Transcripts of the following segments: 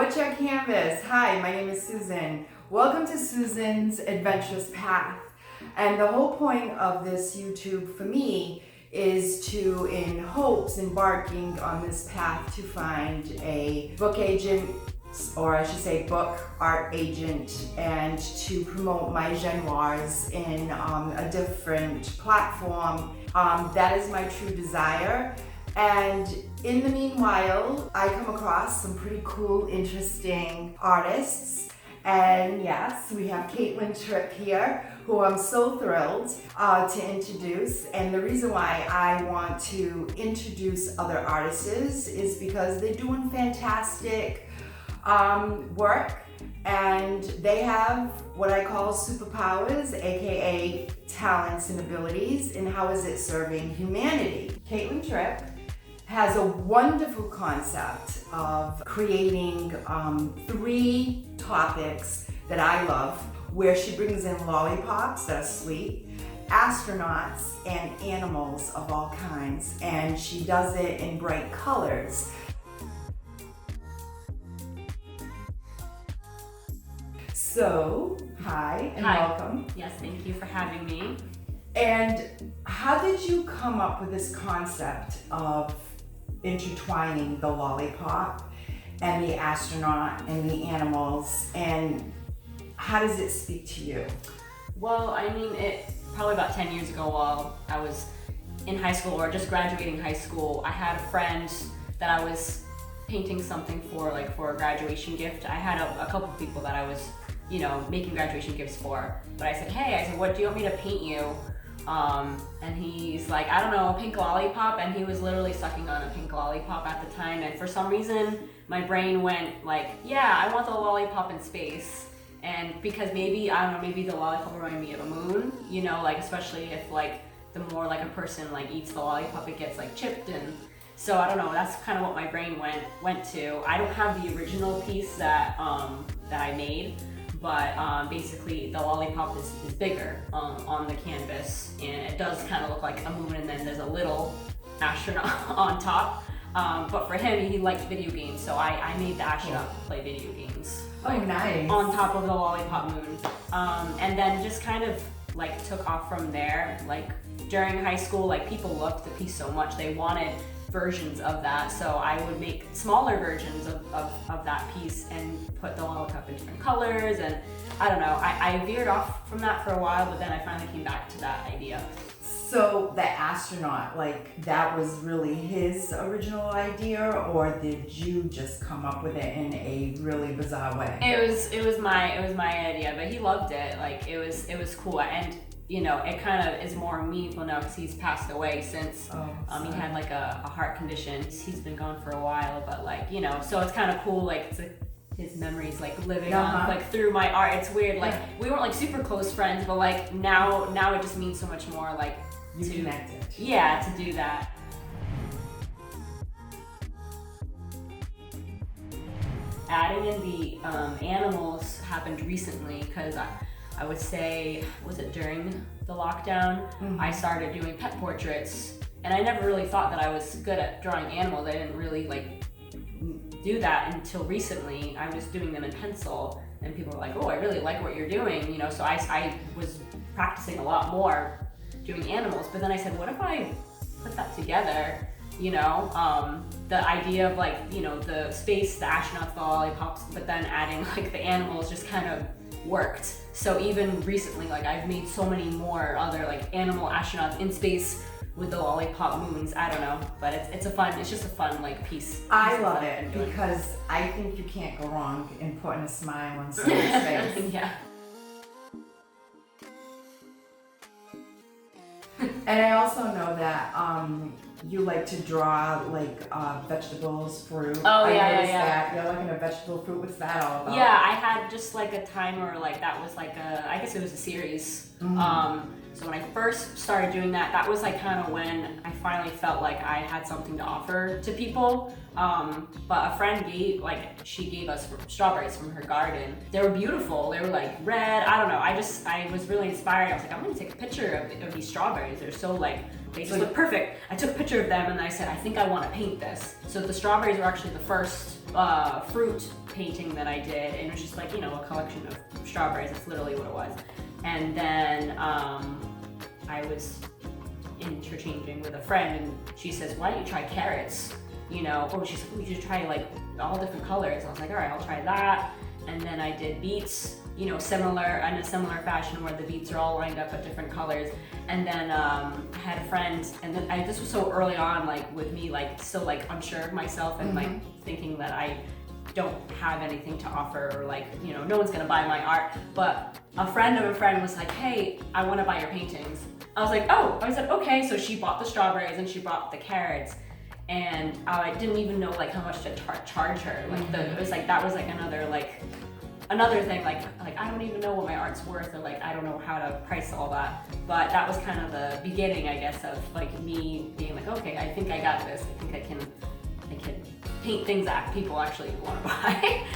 What's your canvas? Hi, my name is Susan. Welcome to Susan's Adventurous Path. And the whole point of this YouTube for me is to, in hopes, embarking on this path to find a book agent, or I should say book art agent, and to promote my genres in a different platform. That is my true desire. And in the meanwhile, I come across some pretty cool, interesting artists. And yes, we have Tripp here, who I'm so thrilled to introduce. And the reason why I want to introduce other artists is because they're doing fantastic work, and they have what I call superpowers, aka talents and abilities, and how is it serving humanity. Tripp has a wonderful concept of creating 3 topics that I love, where she brings in lollipops that are sweet, astronauts, and animals of all kinds, and she does it in bright colors. So, hi and welcome. Yes, thank you for having me. And how did you come up with this concept of intertwining the lollipop and the astronaut and the animals, and how does it speak to you? Well, I mean, it probably about 10 years ago while I was in high school or just graduating high school, I had a friend that I was painting something for, like for a graduation gift. I had a couple of people that I was, making graduation gifts for, but I said, what do you want me to paint you? And he's like, I don't know, a pink lollipop, and he was literally sucking on a pink lollipop at the time, and for some reason my brain went like, yeah, I want the lollipop in space. And because maybe the lollipop reminded me of a moon, especially if the more a person eats the lollipop, it gets chipped, and so I don't know, that's kind of what my brain went to. I don't have the original piece that I made, but basically the lollipop is bigger on the canvas, and it does kind of look like a moon, and then there's a little astronaut on top. But for him, he likes video games, so I made the astronaut play video games. Oh, nice. On top of the lollipop moon. And then just kind of took off from there. During high school, people loved the piece so much, they wanted versions of that, so I would make smaller versions of that piece and put the lollipop in different colors, and I don't know, I veered off from that for a while, but then I finally came back to that idea. So the astronaut, that was really his original idea, or did you just come up with it in a really bizarre way? It was my idea, but he loved it. It was cool, and it kind of is more meaningful now because he's passed away since. He had a heart condition. He's been gone for a while, but so it's kind of cool. His memories living on through my art. It's weird. We weren't super close friends, but now it just means so much more. You connected. Yeah, to do that. Adding in the animals happened recently because I would say, was it during the lockdown? Mm-hmm. I started doing pet portraits, and I never really thought that I was good at drawing animals. I didn't really do that until recently. I was doing them in pencil, and people were like, oh, I really like what you're doing, so I was practicing a lot more doing animals, but then I said, what if I put that together? The idea of the space, the astronauts, the lollipops, but then adding the animals just kind of worked. So even recently, I've made so many more other animal astronauts in space with the lollipop moons. I don't know, but it's just a fun piece. I love it because I think you can't go wrong in putting a smile on someone's face. Yeah. And I also know that you like to draw vegetables, fruit. Oh, I noticed yeah. that. You're liking a vegetable fruit. What's that all about? Yeah, I had just a time where that was I guess it was a series. Mm-hmm. So when I first started doing that, that was kind of when I finally felt like I had something to offer to people. But a friend she gave us strawberries from her garden. They were beautiful. They were red. I don't know. I was really inspired. I was I'm gonna take a picture of these strawberries. They're so they just look perfect. I took a picture of them and I said, I think I want to paint this. So the strawberries were actually the first fruit painting that I did, and it was just like, a collection of strawberries. That's literally what it was. And then I was interchanging with a friend, and she says, why don't you try carrots? She's like, you should try like all different colors. I was like, all right, I'll try that. And then I did beets, similar in a similar fashion where the beets are all lined up at different colors. And then I had a friend, and then this was so early on, like with me, like still like unsure of myself and like thinking that I don't have anything to offer, or like, no one's gonna buy my art. But a friend of a friend was like, hey, I wanna buy your paintings. I was like, oh, I said, okay. So she bought the strawberries and she bought the carrots. And I didn't even know like how much to charge her. Like it was like, that was like another thing, like I don't even know what my art's worth, or like I don't know how to price all that. But that was kind of the beginning, I guess, of like me being like, okay, I think I got this. I think I can paint things that people actually want to buy.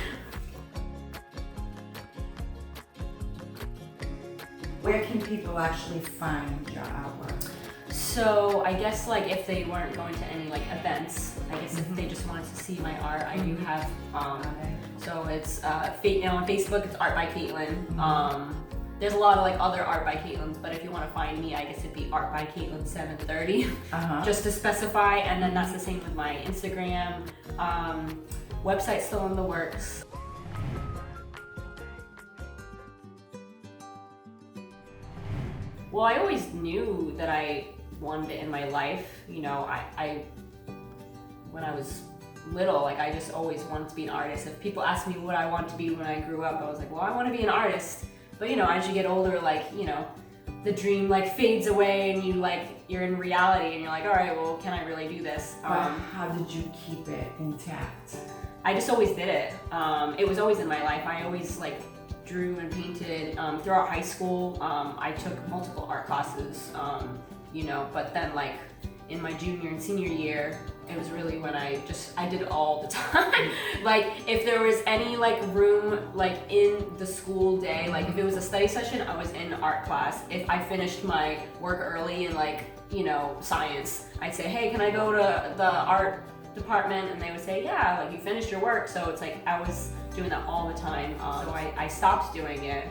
Where can people actually find your artwork? So I guess like if they weren't going to any like events, I guess if they just wanted to see my art, I do have so it's on Facebook it's Art by Caitlin. There's a lot of like other Art by Caitlins, but if you want to find me, I guess it'd be Art by Caitlin 730 just to specify. And then that's the same with my Instagram. Website's still in the works. Well, I always knew that I wanted it in my life. I when I was little, like I just always wanted to be an artist. If people asked me what I wanted to be when I grew up, I was like, well, I want to be an artist. But as you get older, like, the dream like fades away, and you're in reality, and you're like, all right, well, can I really do this? How did you keep it intact? I just always did it. It was always in my life. I always like drew and painted throughout high school. I took multiple art classes, but then like in my junior and senior year, it was really when I did it all the time. Like if there was any like room like in the school day, like if it was a study session, I was in art class. If I finished my work early in like, science, I'd say, hey, can I go to the art department? And they would say, yeah, like you finished your work. So it's like I was doing that all the time. So I stopped doing it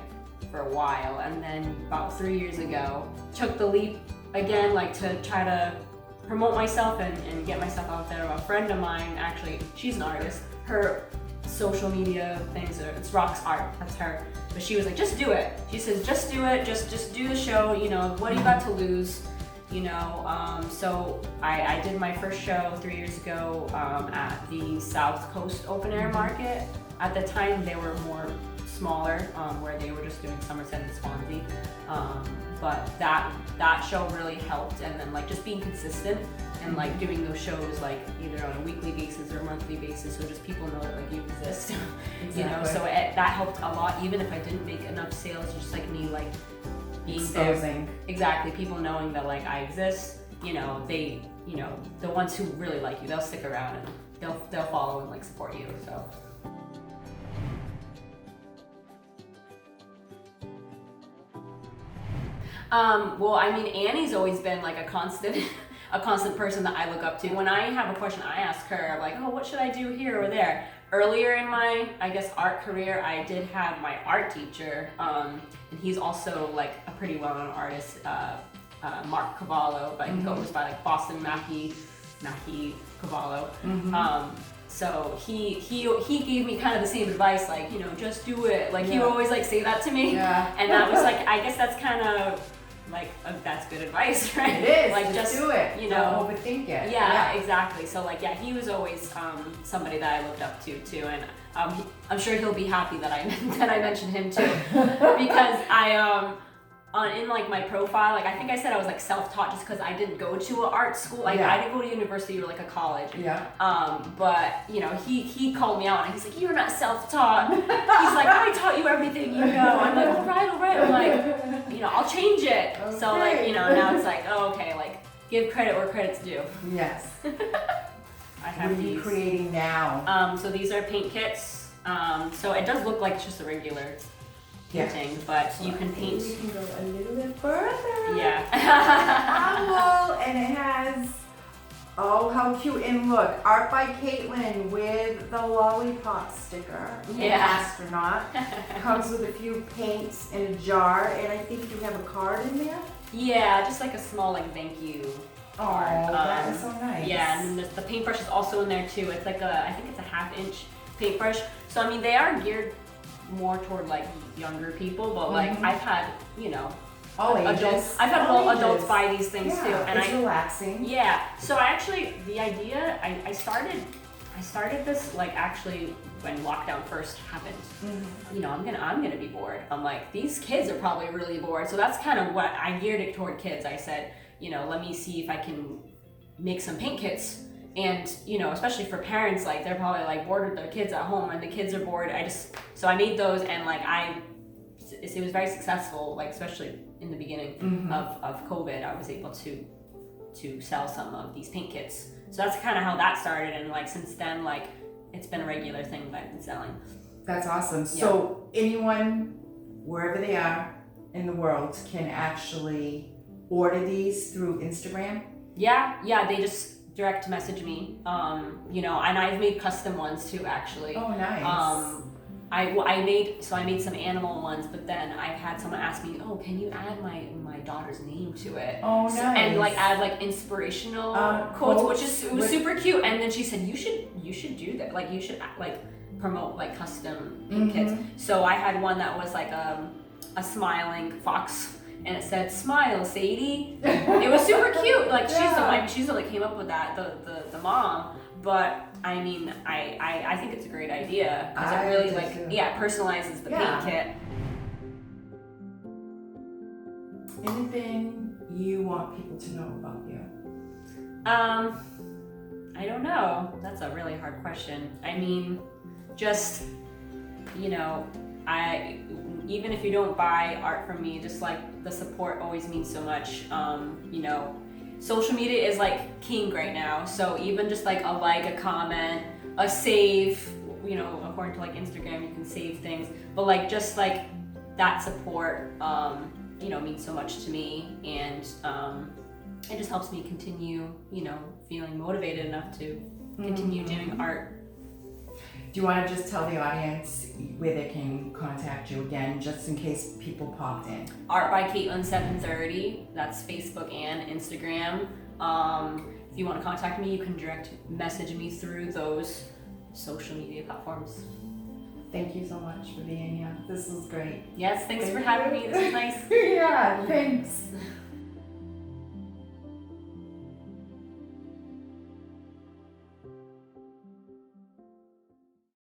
for a while, and then about 3 years ago took the leap again, like to try to promote myself and get myself out there. A friend of mine, actually, she's an artist. Her social media things it's Rocks Art, that's her. But she was like, just do it. She says, just do it, just do the show, what do you got to lose? So I did my first show 3 years ago at the South Coast Open Air Market. At the time they were more smaller, where they were just doing Somerset and Swansea. But that show really helped, and then like just being consistent and like doing those shows like either on a weekly basis or monthly basis, so just people know that like you exist. Exactly. So that helped a lot, even if I didn't make enough sales, just like me like being Exposing. there. Exactly, people knowing that like I exist, they the ones who really like you, they'll stick around and they'll follow and like support you. So well, I mean, Annie's always been like a constant person that I look up to. When I have a question, I ask her, like, oh, what should I do here or there? Earlier in my, I guess, art career, I did have my art teacher, and he's also like a pretty well-known artist, Mark Cavallo, but he goes by like Boston Mackie Cavallo. So he gave me kind of the same advice, like, just do it. Like he would always like say that to me. Yeah. And that was like, I guess that's kind of like, that's good advice, right? It is, like just do it. Don't overthink it. Yeah, exactly. So like, yeah, he was always somebody that I looked up to too, and I'm sure he'll be happy that I mentioned him too, because in like my profile, like I think I said I was like self-taught just because I didn't go to an art school. Like I didn't go to university or like a college. Yeah. But he called me out and he's like, you're not self-taught. He's like, I taught you everything you know. I'm like, all right. I'm like, I'll change it. Okay. So like, now it's like, oh, okay, like give credit where credit's due. Yes. I have what are you creating now? So these are paint kits. So it does look like it's just a regular painting, but you can paint. We can go a little bit further. Yeah. Owl, and it has, oh, how how cute. And look, art by Caitlin with the Lollipops sticker. Yeah. Astronaut. Comes with a few paints in a jar, and I think you have a card in there. Yeah, just like a small like thank you Oh, card. that is so nice. Yeah, and the paintbrush is also in there too. It's like I think it's a 1/2 inch paintbrush. So I mean, they are geared more toward like younger people, but like I've had, you know, all adults. ages. I've had All adults ages. buy these things too, and it's relaxing. yeah. So I actually, the idea, I started this like actually when lockdown first happened. You know, I'm gonna be bored. I'm like, these kids are probably really bored. So that's kind of what I geared it toward kids. I said, you know, let me see if I can make some paint kits. And, you know, especially for parents, like they're probably like bored with their kids at home and the kids are bored. So I made those, and like it was very successful, like especially in the beginning of COVID, I was able to sell some of these paint kits. So that's kind of how that started, and like since then, like it's been a regular thing that I've been selling. That's awesome. So anyone, wherever they are in the world, can actually order these through Instagram? Yeah, they just direct message me, you know, and I've made custom ones too, actually. Oh, nice. I made some animal ones, but then I've had someone ask me, oh, can you add my daughter's name to it? Oh, nice. And like add like inspirational quotes, which was super cute. And then she said, you should do that. Like you should like promote like custom paint kits. So I had one that was like a smiling fox. And it said, "Smile, Sadie." It was super cute. Like she's the one that came up with that, the mom. But I mean, I think it's a great idea because it really personalizes the paint kit. Anything you want people to know about you? I don't know. That's a really hard question. I mean, just, you know, even if you don't buy art from me, just like the support always means so much. You know, social media is like king right now. So even just like a comment, a save, you know, according to like Instagram, you can save things, but like just like that support, you know, means so much to me, and it just helps me continue, you know, feeling motivated enough to continue doing art. Do you want to just tell the audience where they can contact you again, just in case people popped in? Art by Caitlin 730. That's Facebook and Instagram. If you want to contact me, you can direct message me through those social media platforms. Thank you so much for being here. This was great. Yes, thanks for having me. This is nice. Yeah, thanks.